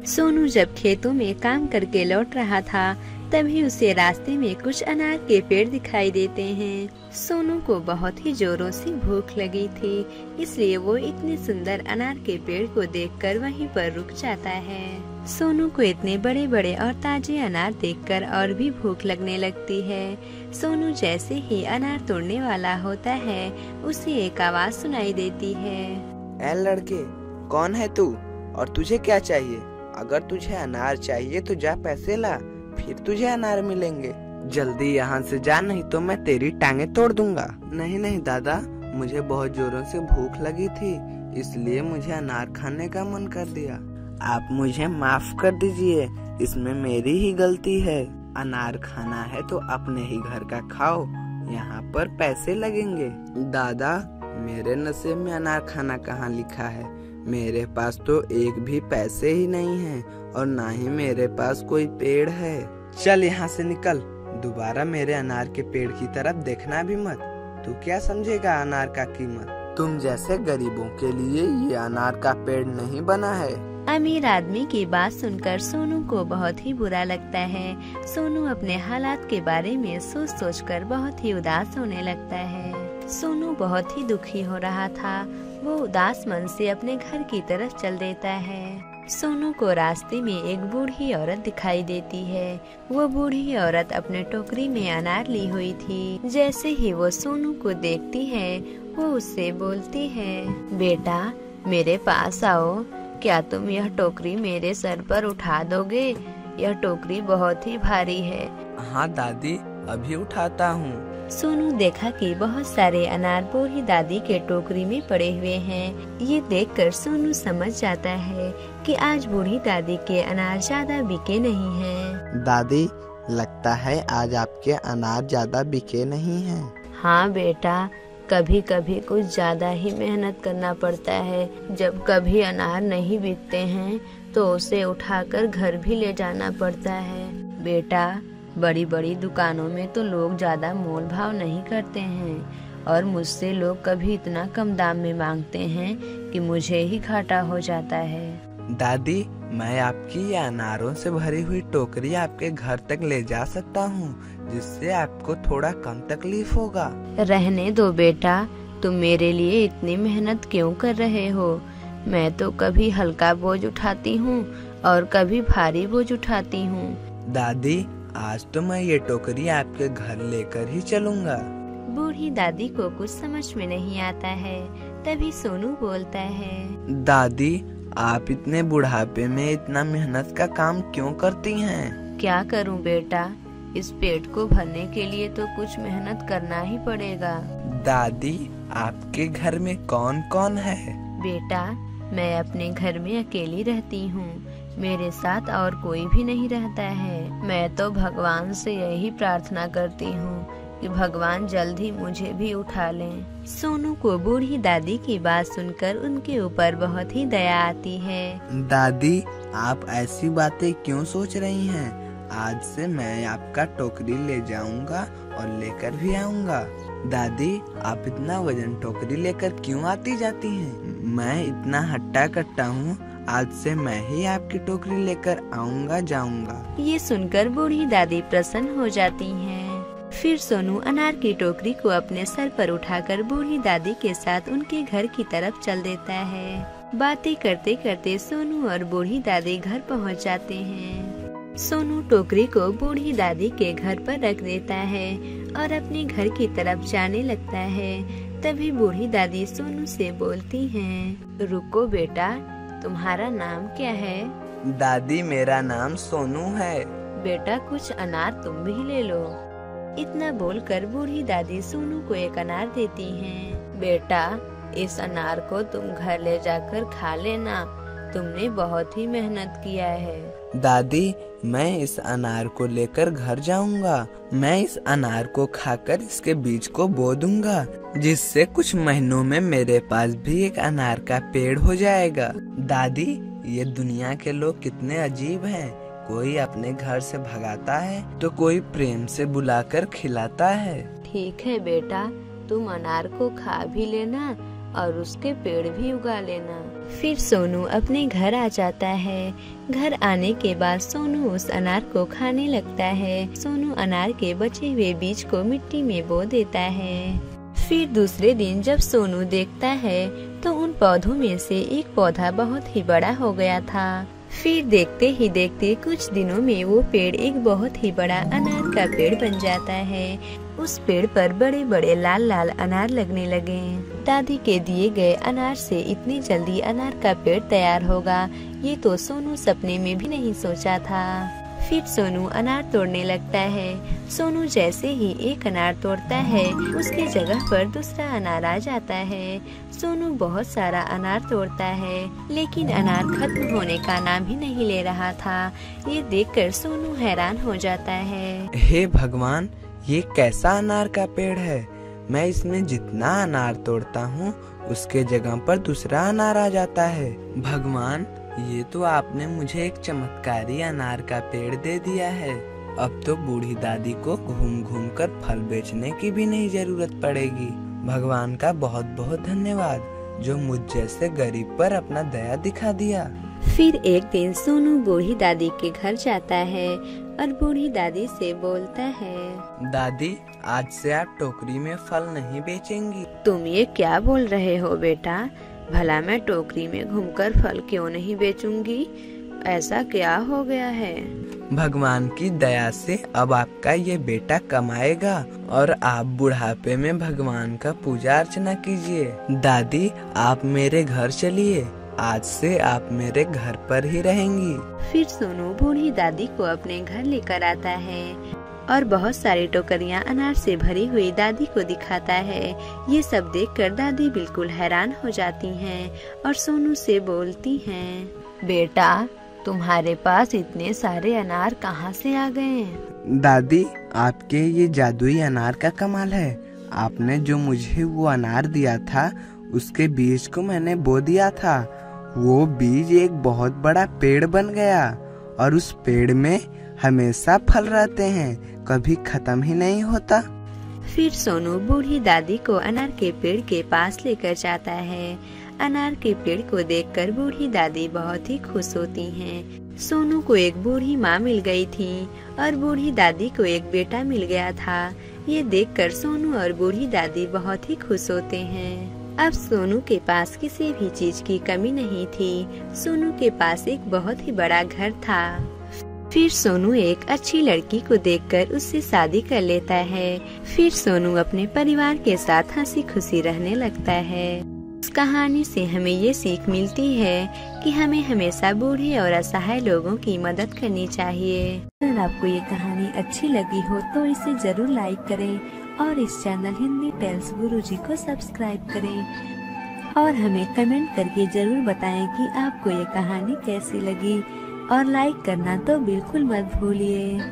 सोनू जब खेतों में काम करके लौट रहा था तभी उसे रास्ते में कुछ अनार के पेड़ दिखाई देते हैं। सोनू को बहुत ही जोरों से भूख लगी थी, इसलिए वो इतने सुंदर अनार के पेड़ को देखकर वहीं पर रुक जाता है। सोनू को इतने बड़े बड़े और ताजे अनार देखकर और भी भूख लगने लगती है। सोनू जैसे ही अनार तोड़ने वाला होता है उसे एक आवाज सुनाई देती है। ऐ लड़के, कौन है तू और तुझे क्या चाहिए? अगर तुझे अनार चाहिए तो जा पैसे ला, फिर तुझे अनार मिलेंगे। जल्दी यहाँ से जा, नहीं तो मैं तेरी टांगे तोड़ दूंगा। नहीं नहीं दादा, मुझे बहुत जोरों से भूख लगी थी, इसलिए मुझे अनार खाने का मन कर दिया। आप मुझे माफ कर दीजिए, इसमें मेरी ही गलती है। अनार खाना है तो अपने ही घर का खाओ, यहाँ पर पैसे लगेंगे। दादा, मेरे नसीब में अनार खाना कहाँ लिखा है? मेरे पास तो एक भी पैसे ही नहीं है और ना ही मेरे पास कोई पेड़ है। चल यहाँ से निकल, दोबारा मेरे अनार के पेड़ की तरफ देखना भी मत। तू क्या समझेगा अनार का कीमत? तुम जैसे गरीबों के लिए ये अनार का पेड़ नहीं बना है। अमीर आदमी की बात सुनकर सोनू को बहुत ही बुरा लगता है। सोनू अपने हालात के बारे में सोच सोच कर बहुत ही उदास होने लगता है। सोनू बहुत ही दुखी हो रहा था। वो उदास मन से अपने घर की तरफ चल देता है। सोनू को रास्ते में एक बूढ़ी औरत दिखाई देती है। वो बूढ़ी औरत अपने टोकरी में अनार ली हुई थी। जैसे ही वो सोनू को देखती है वो उससे बोलती है, बेटा मेरे पास आओ, क्या तुम यह टोकरी मेरे सर पर उठा दोगे? यह टोकरी बहुत ही भारी है। हाँ दादी, अभी उठाता हूँ। सोनू देखा कि बहुत सारे अनार बूढ़ी दादी के टोकरी में पड़े हुए हैं। ये देखकर सोनू समझ जाता है कि आज बूढ़ी दादी के अनार ज्यादा बिके नहीं हैं। दादी, लगता है आज आपके अनार ज्यादा बिके नहीं हैं। हाँ बेटा, कभी कभी कुछ ज्यादा ही मेहनत करना पड़ता है। जब कभी अनार नहीं बिकते हैं तो उसे उठाकर घर भी ले जाना पड़ता है। बेटा, बड़ी बड़ी दुकानों में तो लोग ज्यादा मोल भाव नहीं करते हैं और मुझसे लोग कभी इतना कम दाम में मांगते हैं कि मुझे ही घाटा हो जाता है। दादी, मैं आपकी ये अनारों से भरी हुई टोकरी आपके घर तक ले जा सकता हूँ, जिससे आपको थोड़ा कम तकलीफ होगा। रहने दो बेटा, तुम मेरे लिए इतनी मेहनत क्यों कर रहे हो? मैं तो कभी हल्का बोझ उठाती हूँ और कभी भारी बोझ उठाती हूँ। दादी, आज तो मैं ये टोकरी आपके घर लेकर ही चलूँगा। बूढ़ी दादी को कुछ समझ में नहीं आता है। तभी सोनू बोलता है, दादी, आप इतने बुढ़ापे में इतना मेहनत का काम क्यों करती हैं? क्या करूं बेटा, इस पेट को भरने के लिए तो कुछ मेहनत करना ही पड़ेगा। दादी, आपके घर में कौन कौन है? बेटा, मैं अपने घर में अकेली रहती हूँ। मेरे साथ और कोई भी नहीं रहता है। मैं तो भगवान से यही प्रार्थना करती हूँ कि भगवान जल्द ही मुझे भी उठा लें। सोनू को बूढ़ी दादी की बात सुनकर उनके ऊपर बहुत ही दया आती है। दादी, आप ऐसी बातें क्यों सोच रही हैं? आज से मैं आपका टोकरी ले जाऊंगा और लेकर भी आऊंगा। दादी, आप इतना वजन टोकरी लेकर क्यों आती जाती हैं? मैं इतना हट्टा कट्टा हूँ, आज से मैं ही आपकी टोकरी लेकर आऊंगा जाऊंगा। ये सुनकर बूढ़ी दादी प्रसन्न हो जाती हैं। फिर सोनू अनार की टोकरी को अपने सर पर उठाकर बूढ़ी दादी के साथ उनके घर की तरफ चल देता है। बातें करते करते सोनू और बूढ़ी दादी घर पहुंच जाते हैं। सोनू टोकरी को बूढ़ी दादी के घर पर रख देता है और अपने घर की तरफ जाने लगता है। तभी बूढ़ी दादी सोनू से बोलती हैं, रुको बेटा, तुम्हारा नाम क्या है? दादी, मेरा नाम सोनू है। बेटा, कुछ अनार तुम भी ले लो। इतना बोलकर बूढ़ी दादी सोनू को एक अनार देती हैं। बेटा, इस अनार को तुम घर ले जाकर खा लेना, तुमने बहुत ही मेहनत किया है। दादी, मैं इस अनार को लेकर घर जाऊंगा। मैं इस अनार को खाकर इसके बीज को बो दूंगा, जिससे कुछ महीनों में मेरे पास भी एक अनार का पेड़ हो जाएगा। दादी, ये दुनिया के लोग कितने अजीब हैं। कोई अपने घर से भगाता है तो कोई प्रेम से बुलाकर खिलाता है। ठीक है बेटा, तुम अनार को खा भी लेना और उसके पेड़ भी उगा लेना। फिर सोनू अपने घर आ जाता है। घर आने के बाद सोनू उस अनार को खाने लगता है। सोनू अनार के बचे हुए बीज को मिट्टी में बो देता है। फिर दूसरे दिन जब सोनू देखता है तो उन पौधों में से एक पौधा बहुत ही बड़ा हो गया था। फिर देखते ही देखते कुछ दिनों में वो पेड़ एक बहुत ही बड़ा अनार का पेड़ बन जाता है। उस पेड़ पर बड़े बड़े लाल लाल अनार लगने लगे। दादी के दिए गए अनार से इतनी जल्दी अनार का पेड़ तैयार होगा, ये तो सोनू सपने में भी नहीं सोचा था। फिर सोनू अनार तोड़ने लगता है। सोनू जैसे ही एक अनार तोड़ता है, उसके जगह पर दूसरा अनार आ जाता है। सोनू बहुत सारा अनार तोड़ता है, लेकिन अनार खत्म होने का नाम ही नहीं ले रहा था। ये देखकर सोनू हैरान हो जाता है। हे भगवान, ये कैसा अनार का पेड़ है। मैं इसमें जितना अनार तोड़ता हूँ उसके जगह पर दूसरा अनार आ जाता है। भगवान, ये तो आपने मुझे एक चमत्कारी अनार का पेड़ दे दिया है। अब तो बूढ़ी दादी को घूम घूम कर फल बेचने की भी नहीं जरूरत पड़ेगी। भगवान का बहुत बहुत धन्यवाद जो मुझ जैसे गरीब पर अपना दया दिखा दिया। फिर एक दिन सोनू बूढ़ी दादी के घर जाता है और बूढ़ी दादी से बोलता है, दादी, आज से आप टोकरी में फल नहीं बेचेंगी। तुम ये क्या बोल रहे हो बेटा? भला मैं टोकरी में घूमकर फल क्यों नहीं बेचूंगी? ऐसा क्या हो गया है? भगवान की दया से अब आपका ये बेटा कमाएगा और आप बुढ़ापे में भगवान का पूजा अर्चना कीजिए। दादी, आप मेरे घर चलिए। आज से आप मेरे घर पर ही रहेंगी। फिर सोनू बूढ़ी दादी को अपने घर लेकर आता है और बहुत सारी टोकरियां अनार से भरी हुई दादी को दिखाता है। ये सब देखकर दादी बिल्कुल हैरान हो जाती हैं और सोनू से बोलती हैं, बेटा, तुम्हारे पास इतने सारे अनार कहाँ से आ गए? दादी, आपके ये जादुई अनार का कमाल है। आपने जो मुझे वो अनार दिया था उसके बीज को मैंने बो दिया था। वो बीज एक बहुत बड़ा पेड़ बन गया और उस पेड़ में हमेशा फल रहते हैं, कभी खत्म ही नहीं होता। फिर सोनू बूढ़ी दादी को अनार के पेड़ के पास लेकर जाता है। अनार के पेड़ को देखकर बूढ़ी दादी बहुत ही खुश होती हैं। सोनू को एक बूढ़ी माँ मिल गई थी और बूढ़ी दादी को एक बेटा मिल गया था। ये देखकर सोनू और बूढ़ी दादी बहुत ही खुश होते हैं। अब सोनू के पास किसी भी चीज की कमी नहीं थी। सोनू के पास एक बहुत ही बड़ा घर था। फिर सोनू एक अच्छी लड़की को देखकर उससे शादी कर लेता है। फिर सोनू अपने परिवार के साथ हंसी खुशी रहने लगता है। इस कहानी से हमें ये सीख मिलती है कि हमें हमेशा बूढ़े और असहाय लोगों की मदद करनी चाहिए। अगर आपको ये कहानी अच्छी लगी हो तो इसे जरूर लाइक करें और इस चैनल हिंदी टेल्स गुरुजी को सब्सक्राइब करें और हमें कमेंट करके जरूर बताएं कि आपको ये कहानी कैसी लगी और लाइक करना तो बिल्कुल मत भूलिए।